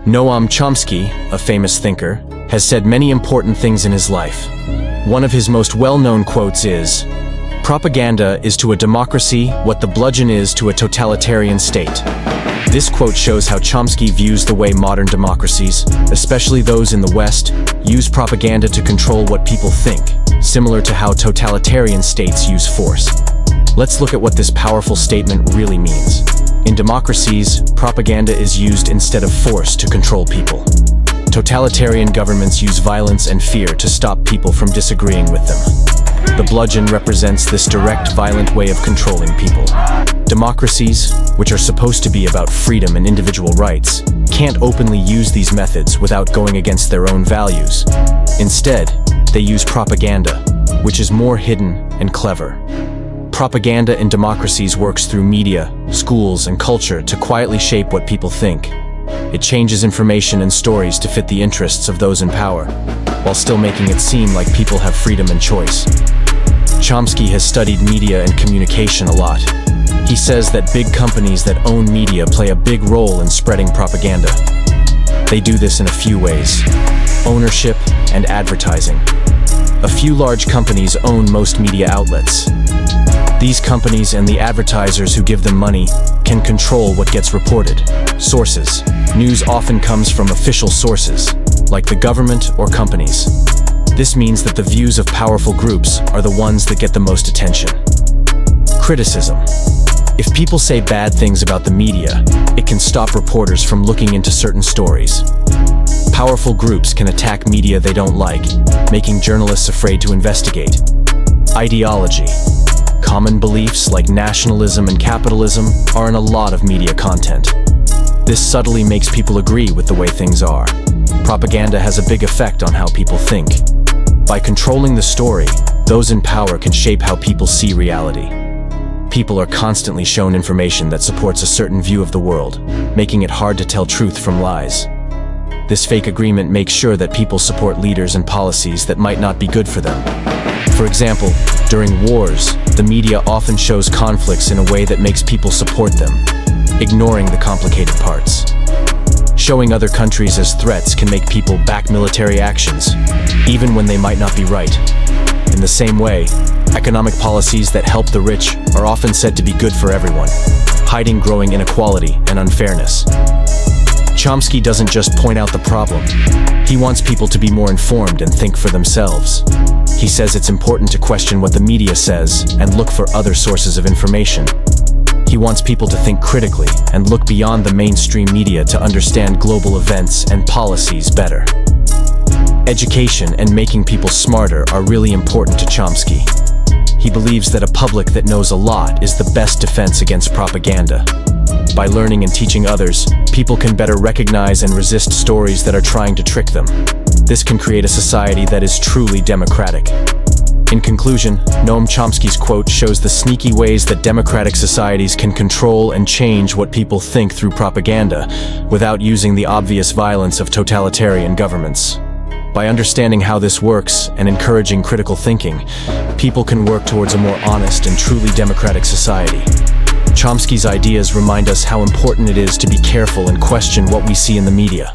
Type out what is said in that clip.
Noam Chomsky, a famous thinker, has said many important things in his life. One of his most well-known quotes is, "Propaganda is to a democracy what the bludgeon is to a totalitarian state." This quote shows how Chomsky views the way modern democracies, especially those in the West, use propaganda to control what people think, similar to how totalitarian states use force. Let's look at what this powerful statement really means. In democracies, propaganda is used instead of force to control people. Totalitarian governments use violence and fear to stop people from disagreeing with them. The bludgeon represents this direct, violent way of controlling people. Democracies, which are supposed to be about freedom and individual rights, can't openly use these methods without going against their own values. Instead, they use propaganda, which is more hidden and clever. Propaganda in democracies works through media, schools, and culture to quietly shape what people think. It changes information and stories to fit the interests of those in power, while still making it seem like people have freedom and choice. Chomsky has studied media and communication a lot. He says that big companies that own media play a big role in spreading propaganda. They do this in a few ways: ownership and advertising. A few large companies own most media outlets. These companies and the advertisers who give them money can control what gets reported. Sources. News often comes from official sources, like the government or companies. This means that the views of powerful groups are the ones that get the most attention. Criticism. If people say bad things about the media, it can stop reporters from looking into certain stories. Powerful groups can attack media they don't like, making journalists afraid to investigate. Ideology. Common beliefs like nationalism and capitalism are in a lot of media content. This subtly makes people agree with the way things are. Propaganda has a big effect on how people think. By controlling the story, those in power can shape how people see reality. People are constantly shown information that supports a certain view of the world, making it hard to tell truth from lies. This fake agreement makes sure that people support leaders and policies that might not be good for them. For example, during wars, the media often shows conflicts in a way that makes people support them, ignoring the complicated parts. Showing other countries as threats can make people back military actions, even when they might not be right. In the same way, economic policies that help the rich are often said to be good for everyone, hiding growing inequality and unfairness. Chomsky doesn't just point out the problem. He wants people to be more informed and think for themselves. He says it's important to question what the media says and look for other sources of information. He wants people to think critically and look beyond the mainstream media to understand global events and policies better. Education and making people smarter are really important to Chomsky. He believes that a public that knows a lot is the best defense against propaganda. By learning and teaching others, people can better recognize and resist stories that are trying to trick them. This can create a society that is truly democratic. In conclusion, Noam Chomsky's quote shows the sneaky ways that democratic societies can control and change what people think through propaganda, without using the obvious violence of totalitarian governments. By understanding how this works and encouraging critical thinking, people can work towards a more honest and truly democratic society. Chomsky's ideas remind us how important it is to be careful and question what we see in the media.